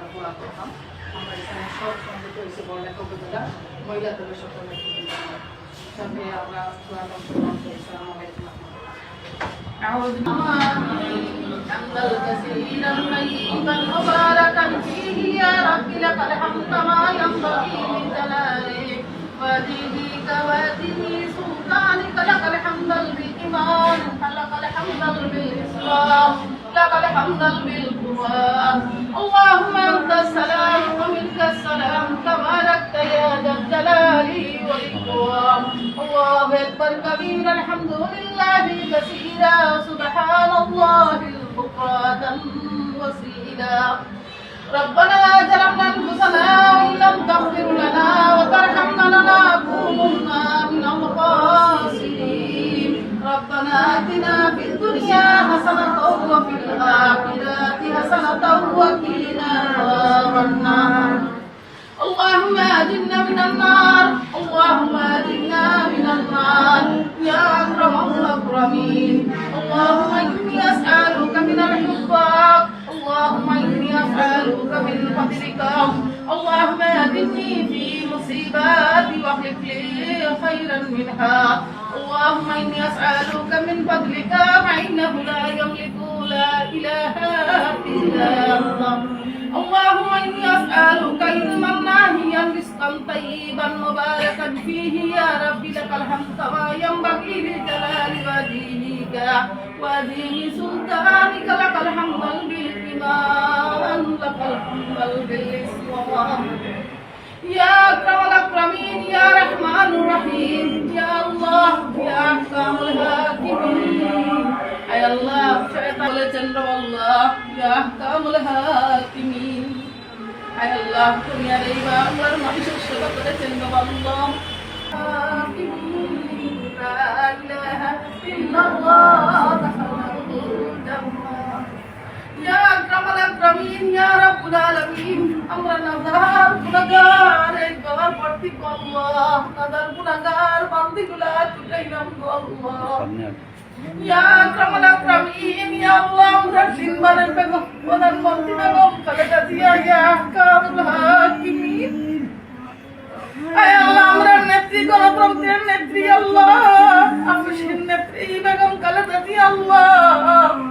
আমরা পড়া করতাম। আমরা এখানে সব সংগঠিত হয়েছে বড়লেখা উপজেলা মহিলা দলের সকল সাথে আমরা কোরআন অংশগ্রহণ করেছি। أعوذ بالله حمدا كثيرا طيبا مباركا فيه يا رب لك الحمد كما ينبغي لجلالك وجهك وجه سلطانك لك الحمد بالإيمان لك الحمد بالإسلام لك الحمد بالقرآن اللهم أنت السلام ومنك السلام تباركت يا ذا الجلال والإكرام الله أكبر كبيرا الحمد لله كثيرا سبحان الله بكرة وأصيلا ربنا ظلمنا أنفسنا وإن لم تغفر لنا وترحمنا لنكونن من الخاسرين ربنا آتنا في الدنيا حسنة وفي الآخرة حسنة وقنا عذاب النار اللهم أجرنا من النار اللهم أجرنا من النار يا أكرم الأكرمين اللهم إني أسألك من الحفاظ اللهم إني أسألك من فضلك اللهم أجرني في مصيباتي واخلف لي خيرا منها اللهم إني أسألك من فضلك فإنه لا يملك لا إله إلا أنت اللهم إني أسألك علما نافعا رزقا طيبا مباركا فيه يا رب لك الحمد كما ينبغي لجلال وجهك وعظيم سلطانك لك الحمد بالإيمان لك الحمد بالإسلام يا أكرم الأكرمين يا رحمن الرحيم يا الله يا أحكم الحاكمين أي الله شيطان বলেছেন আল্লাহ يا أحكم الحاكمين أي الله তুমি আর এই বাংলার মানুষের সেবা করেছেন আল্লাহ لا إله إلا الله يا أكرم الأكرمين يا رب العالمين আমরা নাজার গুনাহগার এই গলার ভর্তি আল্লাহ নাজার গুনাহগার বান্দিগুলা তুলাইলাম আল্লাহ ইয়া আকরামুল আকরামিন ইয়া আল্লাহ আমরা দিনবারের বেগম প্রধানমন্ত্রী বেগম খালেদা জিয়া ইয়া আহকামুল হাকিমিন আয় আল্লাহ আমরা নেত্রী গণতন্ত্রের নেত্রী আল্লাহ আফিসের নেত্রী বেগম খালেদা জিয়া আল্লাহ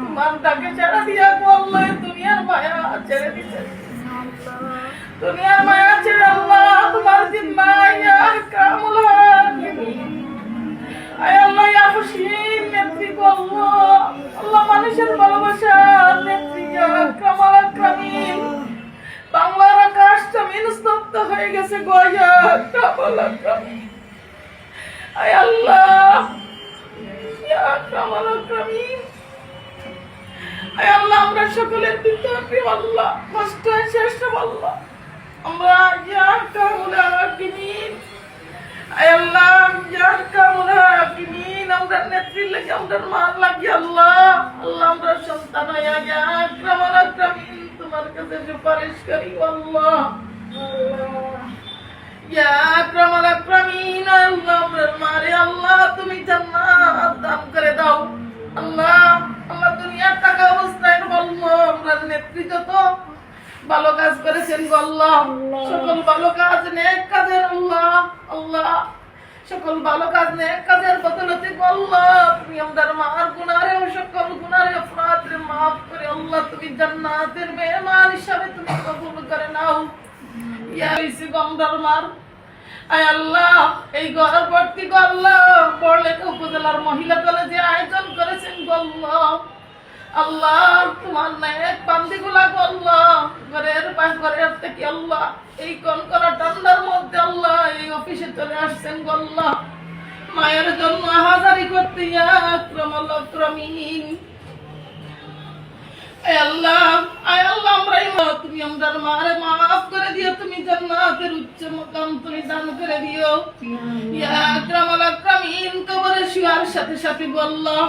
তোমার ডাকে সাড়া দিয়া আল্লাহ দুনিয়ার মায়া ছেড়ে দিছে দুনিয়ার মায়া ছেড়ে আল্লাহ তোমার জিম্মায় ইয়া আহকামুল হাকিমিন আয় আল্লাহ ইয়া খুশির নেত্রী আল্লাহ আল্লাহ মানুষের ভালোবাসা নেত্রী ইয়া আকরামুল আকরামিন বাংলার আকাশ জমিন স্তব্ধ হয়ে গেছে গো ইয়া আকরামুল আকরামিন আয় আল্লাহ ইয়া আকরামুল আকরামিন আয় আল্লাহ আমরা সকলের ভিতরে আল্লাহ কষ্ট শেষ আল্লাহ আমরা ইয়া আকরামুল হাকিমিন আয় আল্লাহ ইয়া আকরামুল হাকিমিন আমরা নেত্রী লাগে আমরা মান লাগে আল্লাহ আল্লাহ আমরা সন্তান ইয়া আকরামুল হাকিমিন তোমার কাছে সুপারিশ করি আল্লাহ ইয়া আকরামুল হাকিমিন আল্লাহ আমরা মারে আল্লাহ তুমি জান্নাত দান করে দাও আল্লাহ আল্লাহ দুনিয়ার টাকা অবস্থায় আল্লাহ আমরা নেত্রী যত ভালো কাজ করেছেন গো আল্লাহ সকল ভালো কাজ নেক কাজের আল্লাহ আল্লাহ সকল ভালো কাজ নেক কাজের বদলতে গো আল্লাহ তুমি আমাদের মার গুনাহে সকল গুনাহে অপরাধে maaf করে আল্লাহ তুমি জান্নাতের মেহমান হিসেবে তুমি কবুল করে নাও ইয়া ইসি গমদার মার আয় আল্লাহ এই ঘর ভর্তি গো আল্লাহ বড়লেখা উপজেলার মহিলা দলে যে আয়োজন করেছেন গো আল্লাহ আল্লাহ তোমার নেক বান্দিগুলা গো আল্লাহ ঘরের থেকে আল্লাহ এই কনকনা ঠান্ডার মধ্যে আল্লাহ এই অফিসে চলে আসছেন গো আল্লাহ মায়ের জন্য হাজারি করতে ইয়া আকরামুল আকরামিন আয় আল্লাহ আমরা তুমি আমাদের মারে maaf করে দিও তুমি জান্নাতের উচ্চ মাকাম তুমি দান করে দিও ইয়া আকরামুল আকরামিন কবরে শুয়ার সাথে সাথে গো আল্লাহ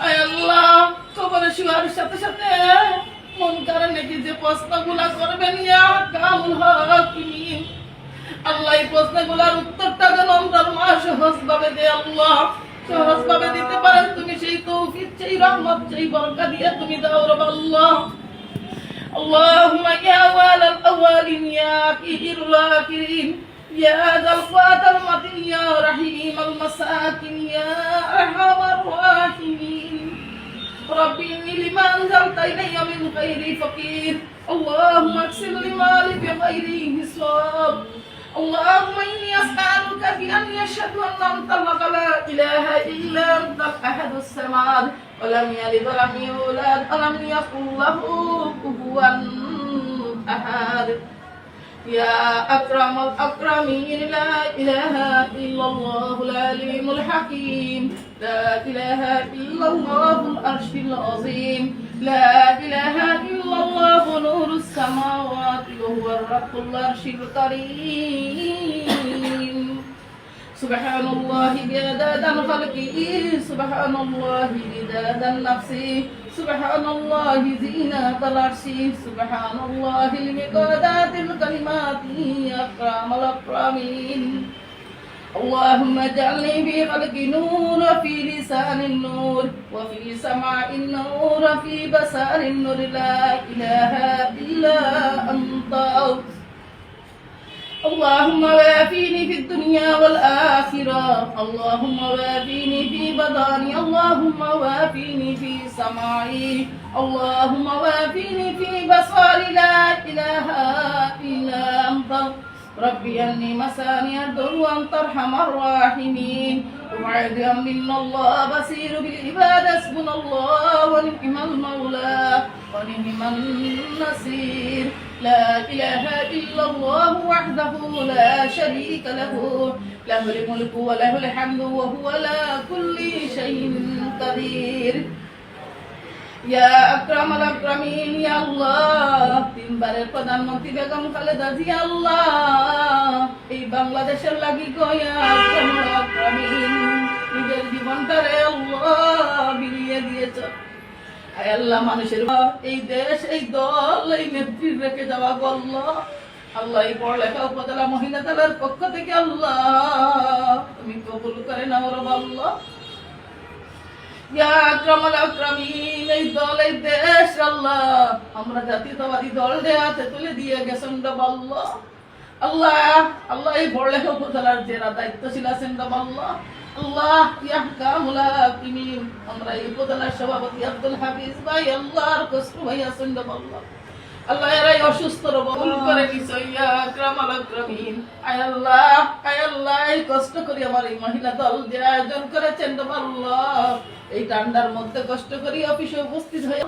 আয় আল্লাহ কবরে শুয়ার সাথে সাথে মন করে নাকি যে প্রশ্নগুলা করবেন ইয়া আকরামুল হাকিমিন আল্লাহ এই প্রশ্নগুলোর উত্তরটা যেন আমরা সহজভাবে দে আল্লাহ সহজভাবে দিতে পারেন তুমি সেই তৌফিক সেই রহমত সেই বরকত দিয়ে তুমি দাও রব আল্লাহ اللهم يا أول الأولين يا آخر الآخرين يا ذا القوة المتين يا رحيم المساكين يا أرحم الراحمين رب إني لما أنزلت إلي من خير فقير اللهم اكسر لمالي بغير حساب اللهم إني أسألك بأني أشهد أن أنت لا إله إلا أنت الأحد الصمد ولم يلد ولم يولد ولم يكن له كفوا أحد يا أكرم الأكرمين لا إله إلا الله العليم الحكيم لا إله إلا الله العرش العظيم لا إله إلا الله نور السماوات وهو رب العرش الكريم سبحان الله بعدد خلقه سبحان الله بداد النفس سبحان الله زينة العرش سبحان الله لمقادات الكلمات أكرم الأكرمين اللهم اجعلني في خلق نور وفي لسان النور وفي سمع النور وفي بصر النور لا إله إلا أنت اللهم وافيني في الدنيا والآخرة اللهم وافيني في بدني اللهم وافيني في سمعي اللهم وافيني في بصري لا إله إلا أنت ربي أني مساني الضر وأنت أرحم الراحمين وبعد من الله بصير بالعباد حسبنا الله ونعم المولى ونعم النصير لا إله إلا الله وحده لا شريك له له الملك وله الحمد وهو على كل شيء قدير يا أكرم الأكرمين يا الله তিনবারের প্রধানমন্ত্রী বেগম খালেদা জিয়া আল্লাহ এই বাংলাদেশের লাগি গয়া আকরামুল আকরামিন নিজের জীবনটারে আল্লাহ বিলিয়ে দিয়েছ আয় আল্লাহ মানুষের এই দেশ এই দল এই নেত্রী রেখে যাওয়া আল্লাহ আল্লাহ এই পড়ালেখা উপজেলা মহিলা দলের পক্ষ থেকে আল্লাহ তুমি কবুল করে নাও রব আল্লাহ ইয়া আকরামুল আকরামিন এই দল এই দেশ আল্লাহ আমরা জাতীয়তাবাদী দল হাতে তুলে দিয়ে গেছেন রব আল্লাহ আল্লাহ আল্লাহ এই পড়ালেখা উপজেলার যারা দায়িত্বশীল আছেন রব আল্লাহ আল্লাহ ইয়া কামুল হাকিমিন আমরা এই উপজেলার সভাপতি আব্দুল হাফিজ ভাই আল্লাহর কসরু ভাই আছেন রব আল্লাহ আল্লাহ এরাই অসুস্থ রবল করে নিছো ইয়া আকরামুল আকরামিন আয় আল্লাহ এই কষ্ট করে আমার এই মহিলা দল যে আয়োজন করেছেন রব আল্লাহ এই ঠান্ডার মধ্যে কষ্ট করি অফিসে উপস্থিত হয়ে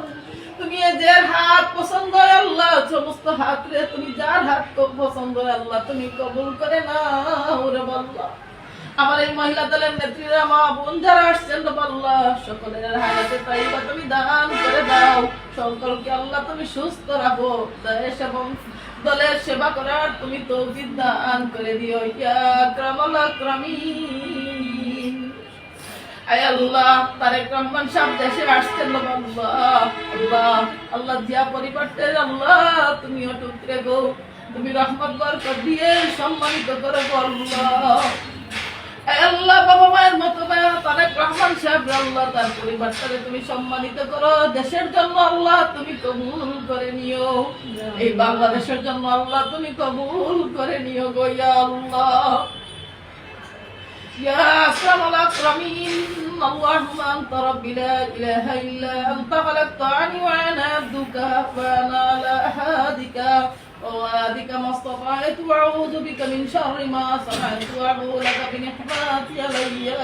তুমি যার হাত পছন্দ হয় আল্লাহ সমস্ত হাত রে তুমি যার হাত পছন্দ হয় আল্লাহ তুমি কবুল করে নাও রব আল্লাহ আমার এই মহিলা দলের নেত্রীরা মা বোন যারা আসছেন রব আল্লাহ সকলের হায়াতে তাইবা তুমি দান করে দাও সকলকে আল্লাহ তুমি সুস্থ রাখো দেশ এবং দলের সেবা করার তুমি তৌফিক দান করে দিও ইয়া আকরামুল আকরামিন আয় আল্লাহ তারেক রহমান সাহেব দেশে আসছেন রব আল্লাহ আল্লাহ আল্লাহ জিয়া পরিবারটা আল্লাহ তুমি অটুট রেখো তুমি রহমত বরকত দিয়ে সম্মানিত করো আল্লাহ আল্লাহ বাবা মায়ের মতো তারেক রহমান সাহেব আল্লাহ তার পরিবারটাকে তুমি সম্মানিত করো দেশের জন্য আল্লাহ তুমি কবুল করে নিও এই বাংলাদেশের জন্য আল্লাহ তুমি কবুল করে নিও গো ইয়া আল্লাহ ইয়া আকরামুল আকরামিন اللهم أنت ربي لا إله إلا أنت خلقتني وأنا عبدك وأنا على عهدك ووعدك ما استطعت وأعوذ بك من شر ما صنعت وأبوء لك بنعمتي علي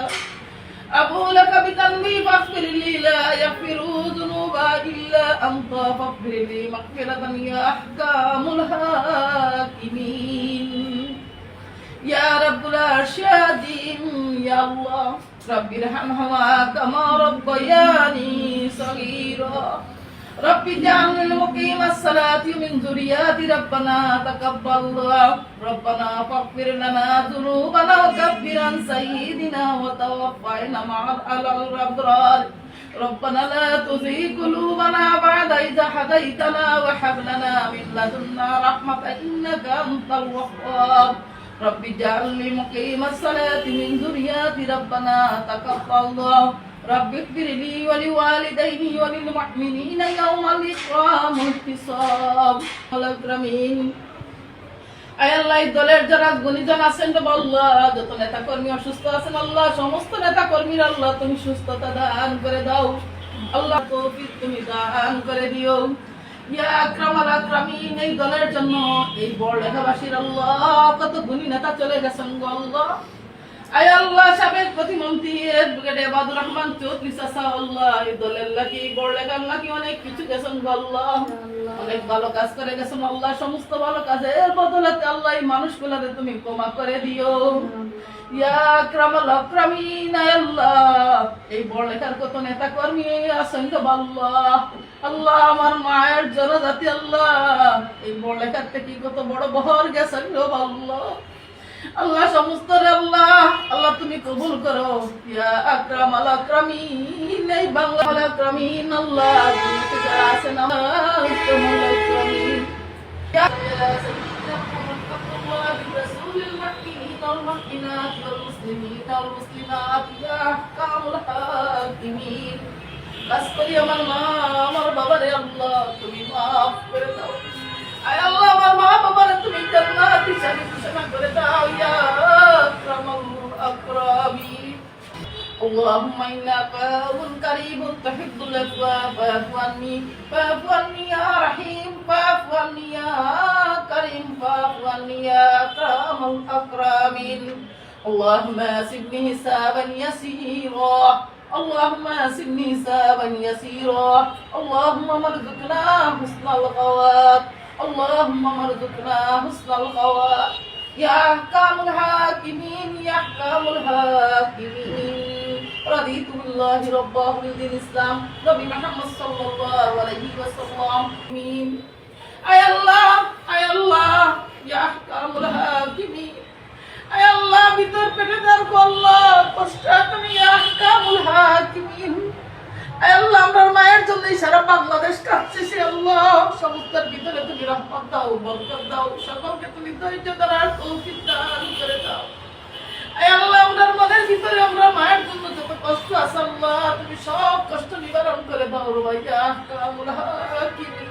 أبوء لك بذنبي فاغفر لي لا يغفر الذنوب إلا أنت فاغفر لي مغفرة يا أحكام الحاكمين يا رب العرش العظيم يا الله رب ارحمهما كما ربياني صغيرا رب اجعلني مقيم الصلاة من ذريتي ربنا تقبل ربنا فاغفر لنا ذنوبنا وكفر عن سيئاتنا وتوفنا مع الأبرار ربنا لا تزغ قلوبنا بعد إذ هديتنا وهب لنا من لدنك رحمة إنك أنت الوهاب رب اجعلني مقيم الصلاة من ذريتي ربنا تقبل رب اغفر لي ولوالدي وللمؤمنين يوم القيامة والحساب الأكرمين আয় আল্লাহ এই দলের যারা গুণীজন আছেন রে আল্লাহ, যত নেতা কর্মী অসুস্থ আছেন আল্লাহ, সমস্ত নেতা কর্মীর আল্লাহ তুমি সুস্থতা দান করে দাও আল্লাহ, তৌফিক তুমি দান করে দিও ইয়া আকরামাল আকরামিন। এই দলের জন্য এই বড় লেখাবাসীর আল্লাহ কত গুণী নেতা চলে গেছেন গো আল্লাহ। আয় আল্লাহ সাবেক প্রতিমন্ত্রী ব্রিগেড আবাদুর রহমান চৌধুরী চাচা আল্লাহ এই দলের লাগি বড় লেখার লাগি অনেক কিছু গেছেন গো আল্লাহ, অনেক ভালো কাজ করে গেছেন আল্লাহ। সমস্ত ভালো কাজের বদলাতে আল্লাহ এই মানুষগুলোকে তুমি ক্ষমা করে দিও ইয়া আকরামাল আকরামিন। আয় আল্লাহ এই বড় লেখার কত নেতা কর্মী আছেন গো আল্লাহ, আল্লাহ আমার মায়ের জনজাতি আল্লাহ এই বড় লেখার থেকে কত বড় বহর গেছেন গো আল্লাহ, আল্লাহ সমস্ত আল্লাহ আল্লাহ তুমি কবুল করো ইয়া আকরামাল আকরামিন। এই বাংলার আকরামিন আল্লাহ দুনিয়াতে যারা আছেন আকরামাল আকরামিন ইয়া সাইয়্যিদনা মুহাম্মদ রাসূলুল মুমিনিন ওয়াল মুমিনাত ওয়াল মুসলিমিন ওয়াল মুসলিমাত ইয়া আহকামুল হাকিমিন। বাস করি আমার মা আমার বাবারে আল্লাহ তুমি মাফ করে দাও। আয় আল্লাহ আমার মা বাবারে তুমি জান্নাত হিসাবে ঘোষণা করে দাও ইয়া আকরামাল আকরামিন। اللهم إنك عفو كريم تحب العفو فاعف عني فاعف عني يا رحيم فاعف عني يا كريم فاعف عني يا أكرم الأكرمين. اللهم سبني حسابا يسيرا اللهم سبني حسابا يسيرا اللهم ارزقنا حسن الخوات اللهم ارزقنا حسن الخوات يا أحكام الحاكمين يا أحكام الحاكمين. رضيت بالله ربا ولدين الإسلام نبي محمد صلى الله عليه وسلم آمين. أي الله يا أحكام الحاكمين أي الله ভিতর পেটে দাঁড় আল্লাহ কষ্ট তুমি ইয়া আহকামুল হাকিমিন। আয় আল্লাহ আমার মায়ের জন্য সারা বাংলাদেশ কাঁদছে আল্লাহ, সমুদ্রের ভিতরে তুমি রহমত দাও বরকত দাও, সকলকে তুমি ধৈর্য ধরার তৌফিক দান করে দাও। আয় আল্লাহ আমার মনের ভিতরে আমরা মায়ের জন্য যত কষ্ট আছে আল্লাহ তুমি সব কষ্ট নিবারণ করে দাও ইয়া আহকামুল হাকিমিন।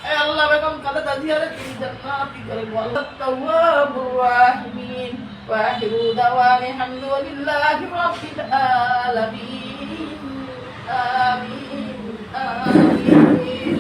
আয় আল্লাহ বেগম খালেদা জিয়ারে তুমি জান্নাতি করে দাও তাওয়াবুর রাহিমিন। ওয়া আখিরু দাওয়ানি আলহামদুলিল্লাহি রাব্বিল আলামিন। آمين آمين.